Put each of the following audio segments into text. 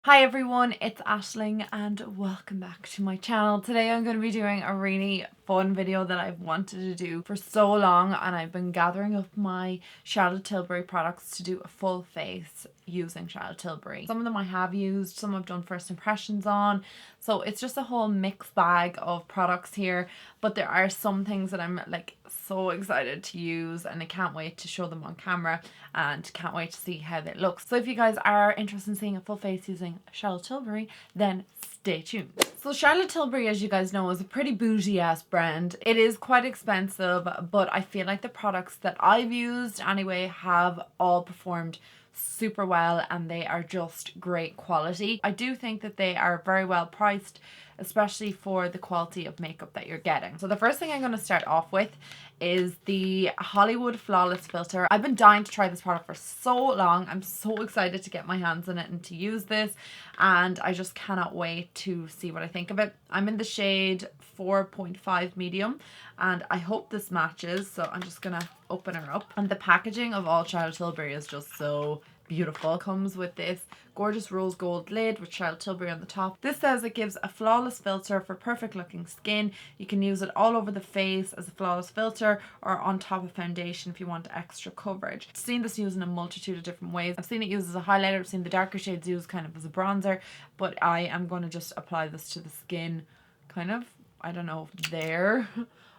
Hi everyone, it's Aisling and welcome back to my channel. Today I'm going to be doing a really fun video that I've wanted to do for so long, and I've been gathering up my Charlotte Tilbury products to do a full face using Charlotte Tilbury. Some of them I have used, some I've done first impressions on, so it's just a whole mixed bag of products here, but there are some things that I'm like so excited to use and I can't wait to show them on camera and can't wait to see how they look. So if you guys are interested in seeing a full face using Charlotte Tilbury, then stay tuned. So Charlotte Tilbury, as you guys know, is a pretty bougie ass brand. It is quite expensive, but I feel like the products that I've used anyway have all performed super well and they are just great quality. I do think that they are very well priced, especially for the quality of makeup that you're getting. So the first thing I'm going to start off with is the Hollywood Flawless Filter. I've been dying to try this product for so long. I'm so excited to get my hands on it and to use this, and I just cannot wait to see what I think of it. I'm in the shade 4.5 medium and I hope this matches, so I'm just gonna open her up. And the packaging of all Charlotte Tilbury is just so beautiful. It comes with this gorgeous rose gold lid with Charlotte Tilbury on the top. This says it gives a flawless filter for perfect looking skin. You can use it all over the face as a flawless filter or on top of foundation if you want extra coverage. I've seen this used in a multitude of different ways. I've seen it used as a highlighter, I've seen the darker shades used kind of as a bronzer, but I am going to just apply this to the skin kind of, I don't know, there.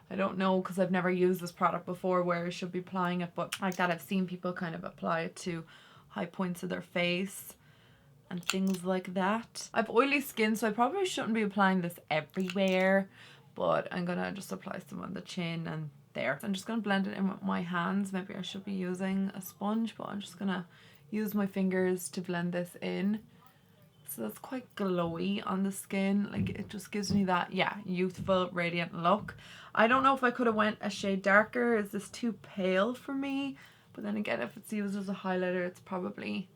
I don't know because I've never used this product before where I should be applying it, but like that I've seen people kind of apply it to high points of their face and things like that. I have oily skin, so I probably shouldn't be applying this everywhere, but I'm gonna just apply some on the chin and there. I'm just gonna blend it in with my hands. Maybe I should be using a sponge, but I'm just gonna use my fingers to blend this in. So that's quite glowy on the skin. Like it just gives me that, yeah, youthful, radiant look. I don't know if I could have went a shade darker. Is this too pale for me? But then again, if it's used as a highlighter, it's probably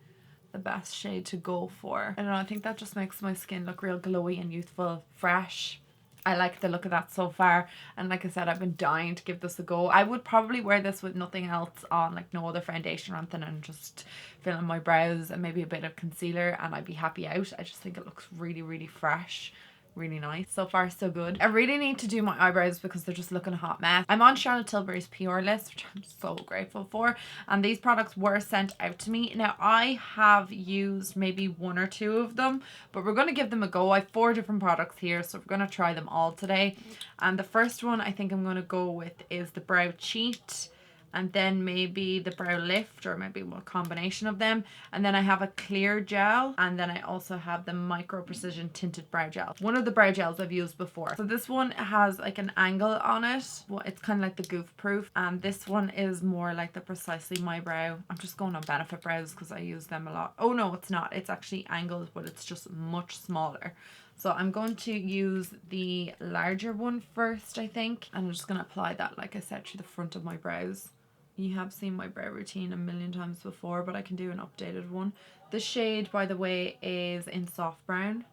the best shade to go for. I don't know, I think that just makes my skin look real glowy and youthful, fresh. I like the look of that so far, and like I said, I've been dying to give this a go. I would probably wear this with nothing else on, like no other foundation or anything, and just fill in my brows and maybe a bit of concealer and I'd be happy out. I just think it looks really, really fresh. Really nice. So far so good. I really need to do my eyebrows because they're just looking a hot mess. I'm on Charlotte Tilbury's PR list, which I'm so grateful for, and these products were sent out to me. Now I have used maybe one or two of them, but we're going to give them a go. I have 4 different products here, so we're going to try them all today. And the first one I think I'm going to go with is the Brow Cheat, and then maybe the Brow Lift, or maybe a combination of them. And then I have a clear gel, and then I also have the Micro Precision Tinted Brow Gel. One of the brow gels I've used before. So this one has like an angle on it. Well, it's kind of like the Goof Proof, and this one is more like the Precisely My Brow. I'm just going on Benefit Brows because I use them a lot. Oh no, it's not. It's actually angled, but it's just much smaller. So I'm going to use the larger one first, I think. And I'm just going to apply that, like I said, to the front of my brows. You have seen my brow routine a million times before, but I can do an updated one. The shade, by the way, is in Soft Brown.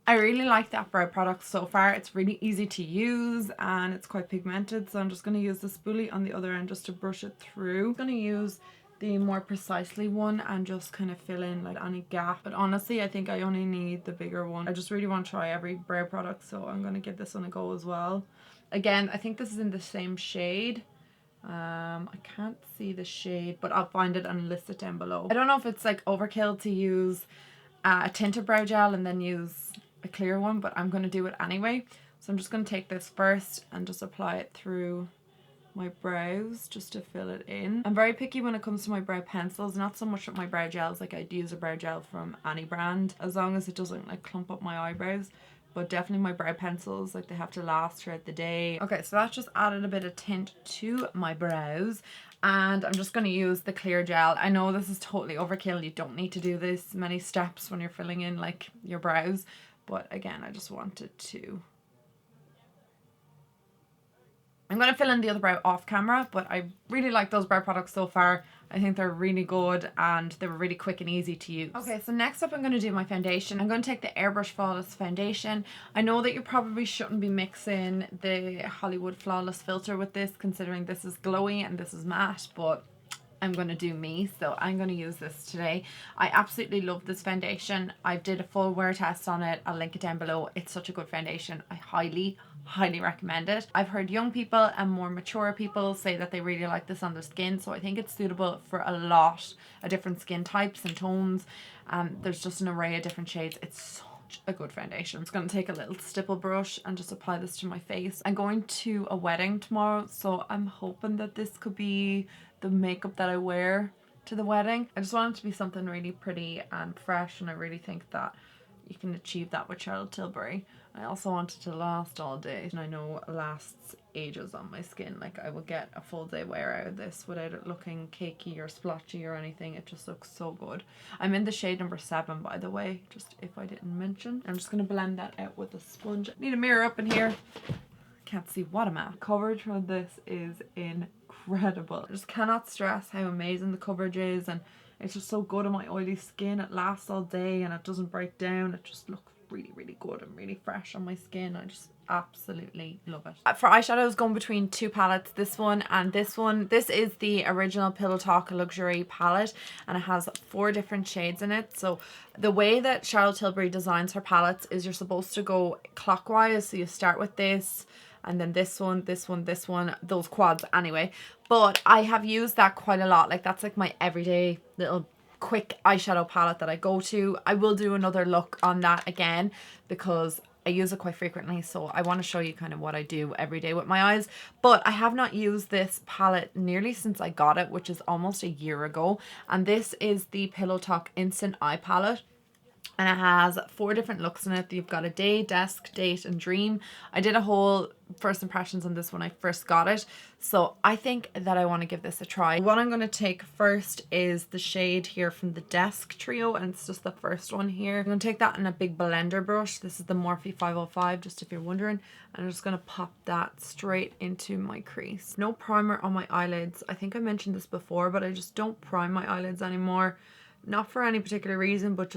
I really like that brow product so far. It's really easy to use and it's quite pigmented, so I'm just going to use the spoolie on the other end just to brush it through. I'm going to use the more Precisely one and just kind of fill in like any gap, but honestly I think I only need the bigger one. I just really want to try every brow product, so I'm going to give this one a go as well. Again, I think this is in the same shade. I can't see the shade, but I'll find it and list it down below. I don't know if it's like overkill to use a tinted brow gel and then use a clear one, but I'm going to do it anyway. So I'm just going to take this first and just apply it through my brows just to fill it in. I'm very picky when it comes to my brow pencils, not so much with my brow gels. Like I'd use a brow gel from any brand as long as it doesn't like clump up my eyebrows, but definitely my brow pencils, like they have to last throughout the day. Okay, so that's just added a bit of tint to my brows, and I'm just going to use the clear gel. I know this is totally overkill, you don't need to do this many steps when you're filling in like your brows, but again I just wanted to I'm going to fill in the other brow off camera, but I really like those brow products so far. I think they're really good and they were really quick and easy to use. Okay, so next up I'm going to do my foundation. I'm going to take the Airbrush Flawless Foundation. I know that you probably shouldn't be mixing the Hollywood Flawless filter with this, considering this is glowy and this is matte, but I'm going to do me, so I'm going to use this today. I absolutely love this foundation. I did a full wear test on it. I'll link it down below. It's such a good foundation. I highly recommend it. I've heard young people and more mature people say that they really like this on their skin, so I think it's suitable for a lot of different skin types and tones. There's just an array of different shades. It's such a good foundation. I'm just going to take a little stipple brush and just apply this to my face. I'm going to a wedding tomorrow, so I'm hoping that this could be the makeup that I wear to the wedding. I just want it to be something really pretty and fresh, and I really think that you can achieve that with Charlotte Tilbury. I also want it to last all day, and I know it lasts ages on my skin. Like, I will get a full day wear out of this without it looking cakey or splotchy or anything. It just looks so good. I'm in the shade number 7, by the way, just if I didn't mention. I'm just going to blend that out with a sponge. I need a mirror up in here. Can't see what I'm at. Coverage for this is incredible. I just cannot stress how amazing the coverage is, and it's just so good on my oily skin. It lasts all day and it doesn't break down. It just looks really good and really fresh on my skin. I just absolutely love it. For eyeshadows, going between 2 palettes, this one and this one. This is the original Pillow Talk Luxury palette, and it has 4 different shades in it. So the way that Charlotte Tilbury designs her palettes is you're supposed to go clockwise. So you start with this, and then this one, those quads anyway. But I have used that quite a lot. Like, that's like my everyday little quick eyeshadow palette that I go to. I will do another look on that again because I use it quite frequently, so I want to show you kind of what I do every day with my eyes. But I have not used this palette nearly since I got it, which is almost a year ago. And this is the Pillow Talk Instant Eye Palette. And it has 4 different looks in it. You've got a day, desk, date, and dream. I did a whole first impressions on this when I first got it, so I think that I want to give this a try. What I'm going to take first is the shade here from the Desk trio, and it's just the first one here. I'm going to take that in a big blender brush. This is the Morphe 505, just if you're wondering. And I'm just going to pop that straight into my crease. No primer on my eyelids. I think I mentioned this before, but I just don't prime my eyelids anymore. Not for any particular reason, but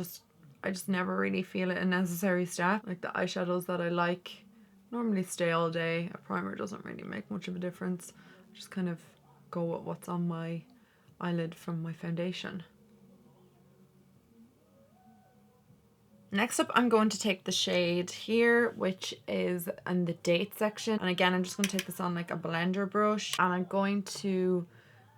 I just never really feel it a necessary step. Like, the eyeshadows that I like normally stay all day. A primer doesn't really make much of a difference. I just kind of go with what's on my eyelid from my foundation. Next up, I'm going to take the shade here, which is in the date section. And again, I'm just going to take this on like a blender brush. And I'm going to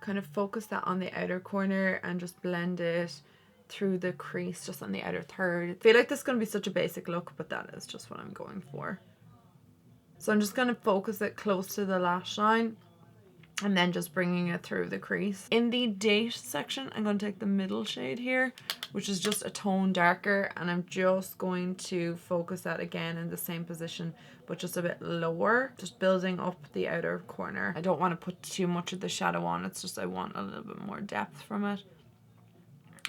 kind of focus that on the outer corner and just blend it through the crease just on the outer third. I feel like this is going to be such a basic look, but that is just what I'm going for. So I'm just going to focus it close to the lash line and then just bringing it through the crease. In the date section, I'm going to take the middle shade here, which is just a tone darker, and I'm just going to focus that again in the same position but just a bit lower, just building up the outer corner. I don't want to put too much of the shadow on, it's just I want a little bit more depth from it.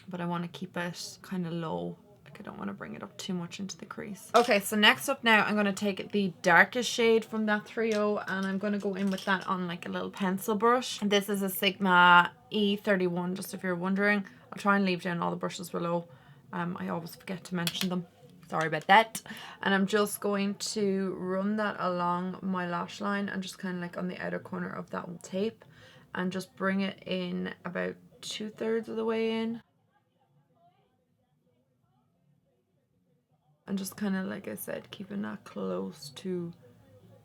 But I want to keep it kind of low. Like, I don't want to bring it up too much into the crease. Okay, so next up now, I'm going to take the darkest shade from that trio, and I'm going to go in with that on like a little pencil brush. This is a Sigma E31, just if you're wondering. I'll try and leave down all the brushes below. I always forget to mention them. Sorry about that. And I'm just going to run that along my lash line and just kind of like on the outer corner of that tape, and just bring it in about 2/3 of the way in. And just kind of, like I said, keeping that close to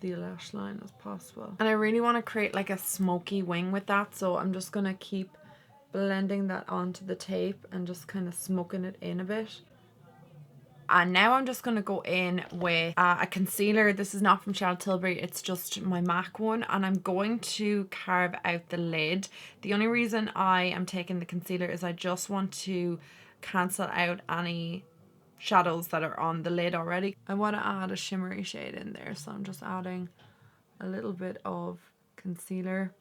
the lash line as possible. And I really want to create like a smoky wing with that, so I'm just going to keep blending that onto the tape and just kind of smoking it in a bit. And now I'm just going to go in with a concealer. This is not from Charlotte Tilbury, it's just my MAC one, and I'm going to carve out the lid. The only reason I am taking the concealer is I just want to cancel out any shadows that are on the lid already. I want to add a shimmery shade in there, so I'm just adding a little bit of concealer.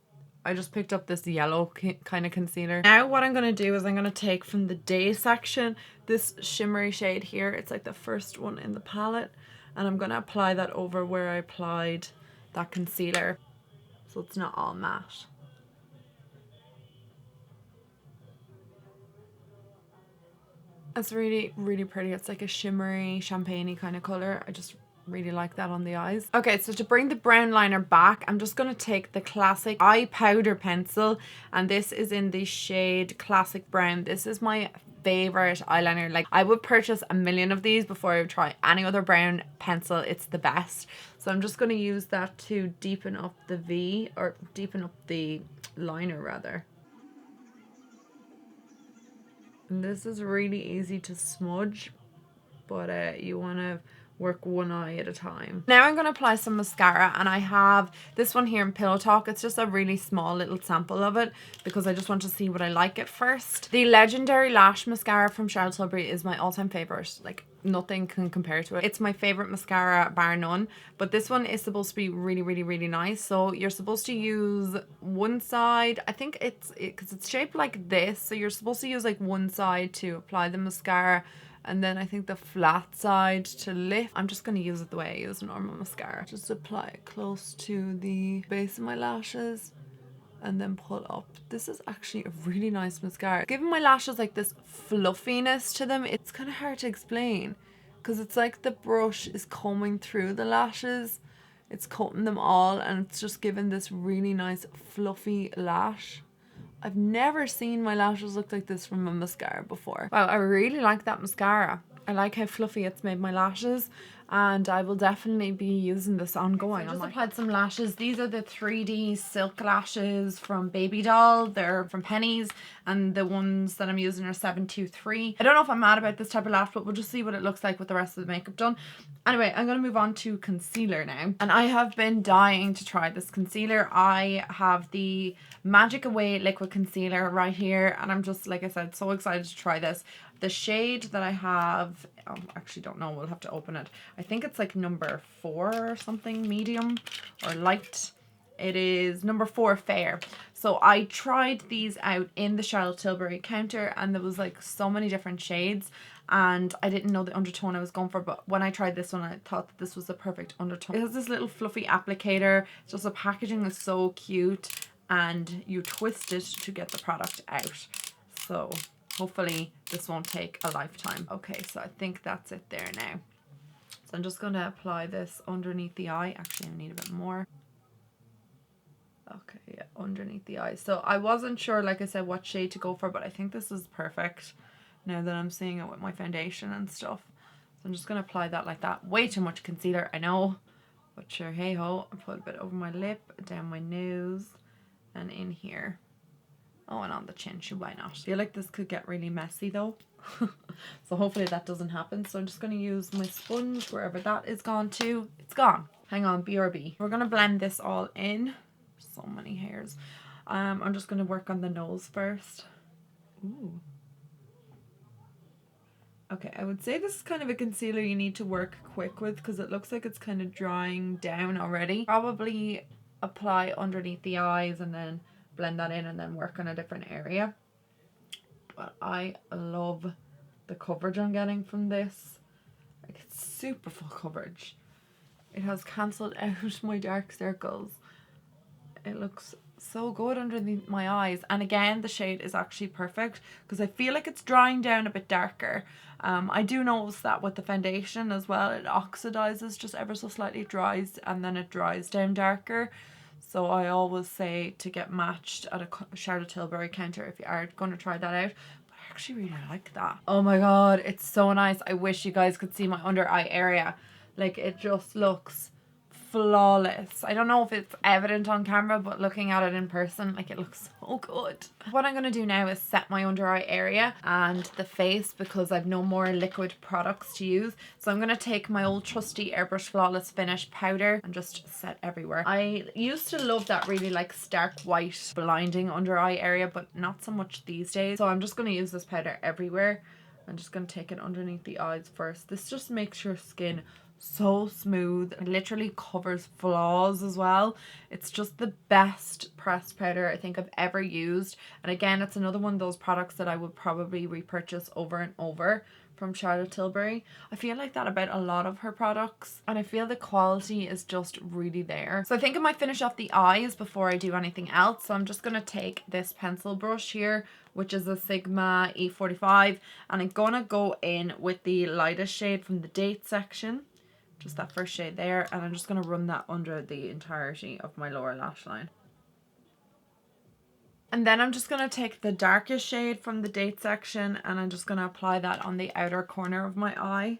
I just picked up this yellow kind of concealer. Now what I'm going to do is I'm going to take from the day section this shimmery shade here. It's like the first one in the palette, and I'm going to apply that over where I applied that concealer. so it's not all matte. It's really, really pretty. It's like a shimmery, champagne-y kind of color. I just really like that on the eyes. Okay, so to bring the brown liner back, I'm just going to take the classic eye powder pencil, and this is in the shade Classic Brown. This is my favorite eyeliner. Like, I would purchase a million of these before I would try any other brown pencil. It's the best. So I'm just going to use that to deepen up the V, or deepen up the liner rather. And this is really easy to smudge, but you want to work one eye at a time. Now I'm going to apply some mascara, and I have this one here in Pillow Talk. It's just a really small little sample of it because I just want to see what I like at first. The Legendary Lash Mascara from Charlotte Tilbury is my all-time favorite. Like, nothing can compare to it. It's my favorite mascara bar none, but this one is supposed to be really, really, really nice. So you're supposed to use one side. I think because it's shaped like this, so you're supposed to use like one side to apply the mascara, and then I think the flat side to lift. I'm just going to use it the way I use normal mascara. Just apply it close to the base of my lashes and then pull up. This is actually a really nice mascara. Giving my lashes like this fluffiness to them, it's kind of hard to explain because it's like the brush is combing through the lashes. It's coating them all, and it's just giving this really nice fluffy lash. I've never seen my lashes look like this from a mascara before. Wow, I really like that mascara. I like how fluffy it's made my lashes, and I will definitely be using this ongoing. So I just applied some lashes. These are the 3D silk lashes from Baby Doll. They're from Pennies, and the ones that I'm using are 723. I don't know if I'm mad about this type of lash, but we'll just see what it looks like with the rest of the makeup done. Anyway, I'm going to move on to concealer now, and I have been dying to try this concealer. I have the Magic Away liquid concealer right here, and I'm just, like I said, so excited to try this. The shade that I have, I actually don't know, we'll have to open it. I think it's like number 4 or something, medium or light. It is number 4 fair. So I tried these out in the Charlotte Tilbury counter, and there was like so many different shades, and I didn't know the undertone I was going for, but when I tried this one, I thought that this was the perfect undertone. It has this little fluffy applicator. It's just the packaging is so cute, and you twist it to get the product out. So hopefully this won't take a lifetime. Okay, so I think that's it there now. So I'm just going to apply this underneath the eye. Actually, I need a bit more. Okay, yeah, underneath the eye. So I wasn't sure, like I said, what shade to go for, but I think this is perfect now that I'm seeing it with my foundation and stuff. So I'm just going to apply that like that. Way too much concealer, I know, but sure, hey ho. I put a bit over my lip, down my nose, and in here. Oh, and on the chin, why not? I feel like this could get really messy though. So hopefully that doesn't happen. So I'm just going to use my sponge wherever that is gone to. It's gone. Hang on, BRB. We're going to blend this all in. So many hairs. I'm just going to work on the nose first. Ooh. Okay, I would say this is kind of a concealer you need to work quick with because it looks like it's kind of drying down already. Probably apply underneath the eyes and then blend that in and then work on a different area. But I love the coverage I'm getting from this. Like, it's super full coverage. It has cancelled out my dark circles. It looks so good underneath my eyes, and again the shade is actually perfect because I feel like it's drying down a bit darker. I do notice that with the foundation as well, it oxidizes just ever so slightly, dries, and then it dries down darker. So I always say to get matched at a Charlotte Tilbury counter if you are going to try that out. But I actually really like that. Oh my god, it's so nice. I wish you guys could see my under eye area. Like, it just looks flawless. I don't know if it's evident on camera, but looking at it in person, like, it looks so good. What I'm going to do now is set my under eye area and the face because I've no more liquid products to use. So I'm going to take my old trusty Airbrush Flawless Finish powder and just set everywhere. I used to love that really like stark white blinding under eye area, but not so much these days. So I'm just going to use this powder everywhere. I'm just going to take it underneath the eyes first. This just makes your skin so smooth. It literally covers flaws as well. It's just the best pressed powder I think I've ever used. And again, it's another one of those products that I would probably repurchase over and over from Charlotte Tilbury. I feel like that about a lot of her products, and I feel the quality is just really there. So I think I might finish off the eyes before I do anything else. So I'm just going to take this pencil brush here, which is a Sigma E45, and I'm going to go in with the lightest shade from the date section, just that first shade there, and I'm just going to run that under the entirety of my lower lash line. And then I'm just going to take the darkest shade from the date section, and I'm just going to apply that on the outer corner of my eye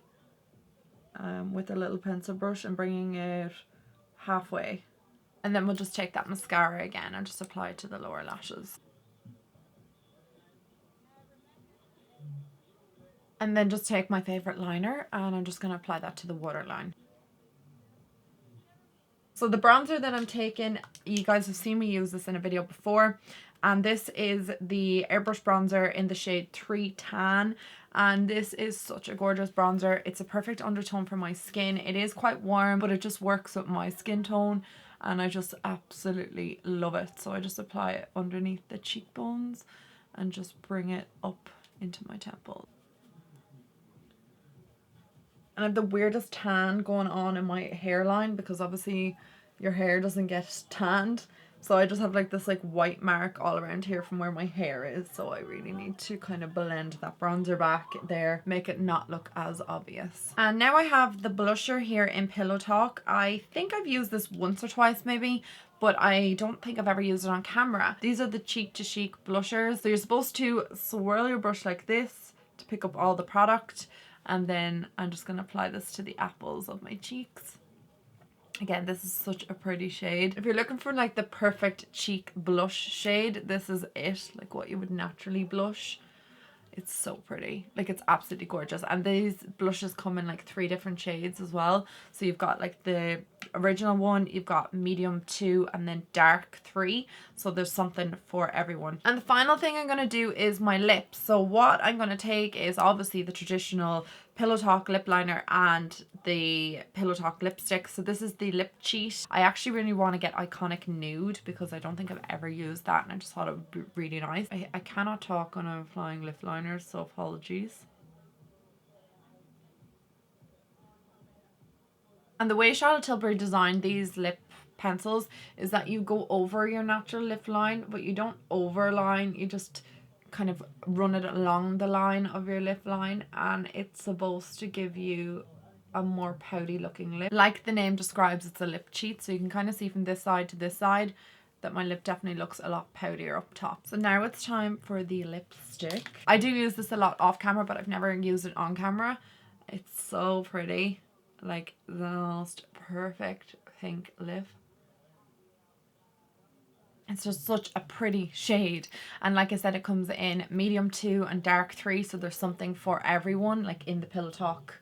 with a little pencil brush and bringing it halfway. And then we'll just take that mascara again and just apply it to the lower lashes. And then just take my favourite liner and I'm just going to apply that to the waterline. So the bronzer that I'm taking, you guys have seen me use this in a video before. And this is the Airbrush bronzer in the shade 3 Tan. And this is such a gorgeous bronzer. It's a perfect undertone for my skin. It is quite warm, but it just works with my skin tone. And I just absolutely love it. So I just apply it underneath the cheekbones and just bring it up into my temples. And I have the weirdest tan going on in my hairline because obviously your hair doesn't get tanned. So I just have like this like white mark all around here from where my hair is. So I really need to kind of blend that bronzer back there, make it not look as obvious. And now I have the blusher here in Pillow Talk. I think I've used this once or twice maybe, but I don't think I've ever used it on camera. These are the Cheek to Chic blushers. So you're supposed to swirl your brush like this to pick up all the product. And then I'm just going to apply this to the apples of my cheeks. Again, this is such a pretty shade. If you're looking for like the perfect cheek blush shade, this is it. Like what you would naturally blush. It's so pretty. Like it's absolutely gorgeous. And these blushes come in like 3 different shades as well. So you've got like the original one, you've got medium 2, and then dark 3. So there's something for everyone. And the final thing I'm going to do is my lips. So what I'm going to take is obviously the traditional Pillow Talk lip liner and the Pillow Talk lipstick. So this is the Lip Cheat. I actually really want to get Iconic Nude because I don't think I've ever used that, and I just thought it would be really nice. I cannot talk when I'm applying lip liners, so apologies. And the way Charlotte Tilbury designed these lip pencils is that you go over your natural lip line, but you don't overline, you just kind of run it along the line of your lip line, and it's supposed to give you a more pouty looking lip. Like the name describes, it's a lip cheat, so you can kind of see from this side to this side that my lip definitely looks a lot poutier up top. So now it's time for the lipstick. I do use this a lot off camera, but I've never used it on camera. It's so pretty, like the most perfect pink lip. It's just such a pretty shade, and like I said, it comes in medium 2 and dark 3, so there's something for everyone, like in the Pillow Talk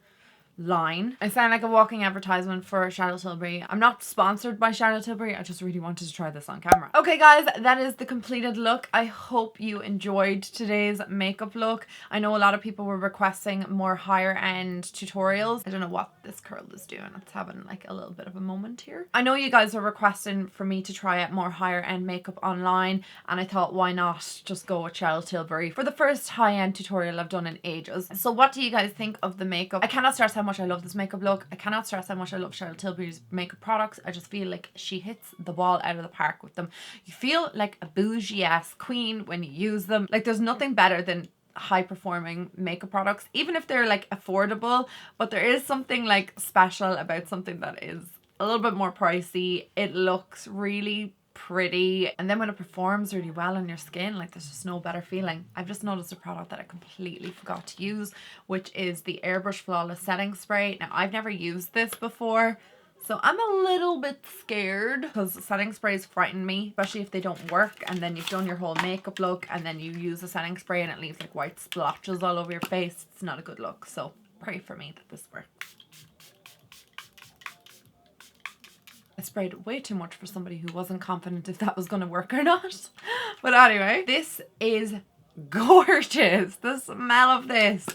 line. I sound like a walking advertisement for Charlotte Tilbury. I'm not sponsored by Charlotte Tilbury, I just really wanted to try this on camera. Okay guys, that is the completed look. I hope you enjoyed today's makeup look. I know a lot of people were requesting more higher end tutorials. I don't know what this curl is doing. It's having like a little bit of a moment here. I know you guys are requesting for me to try out more higher end makeup online, and I thought why not just go with Charlotte Tilbury for the first high end tutorial I've done in ages. So what do you guys think of the makeup? I cannot stress how much I love this makeup look. I cannot stress how much I love Charlotte Tilbury's makeup products. I just feel like she hits the ball out of the park with them. You feel like a bougie-ass queen when you use them. Like there's nothing better than high performing makeup products, even if they're like affordable, but there is something like special about something that is a little bit more pricey. It looks really pretty, and then when it performs really well on your skin, like there's just no better feeling. I've just noticed a product that I completely forgot to use, which is the Airbrush Flawless Setting Spray. Now I've never used this before, so I'm a little bit scared because setting sprays frighten me, especially if they don't work and then you've done your whole makeup look and then you use a setting spray and it leaves like white splotches all over your face. It's not a good look, so pray for me that this works. I sprayed way too much for somebody who wasn't confident if that was going to work or not. But anyway, this is gorgeous. The smell of this.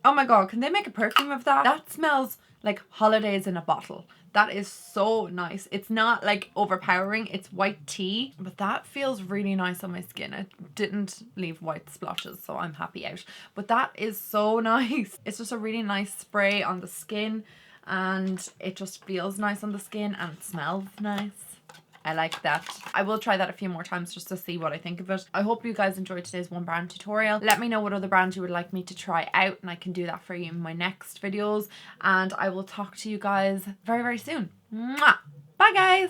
Oh my god, can they make a perfume of that? That smells like holidays in a bottle. That is so nice. It's not like overpowering, it's white tea, but that feels really nice on my skin. It didn't leave white splotches, so I'm happy out. But that is so nice. It's just a really nice spray on the skin, and it just feels nice on the skin and it smells nice. I like that. I will try that a few more times just to see what I think of it. I hope you guys enjoyed today's one brand tutorial. Let me know what other brands you would like me to try out, and I can do that for you in my next videos. And I will talk to you guys very, very soon. Mwah! Bye guys!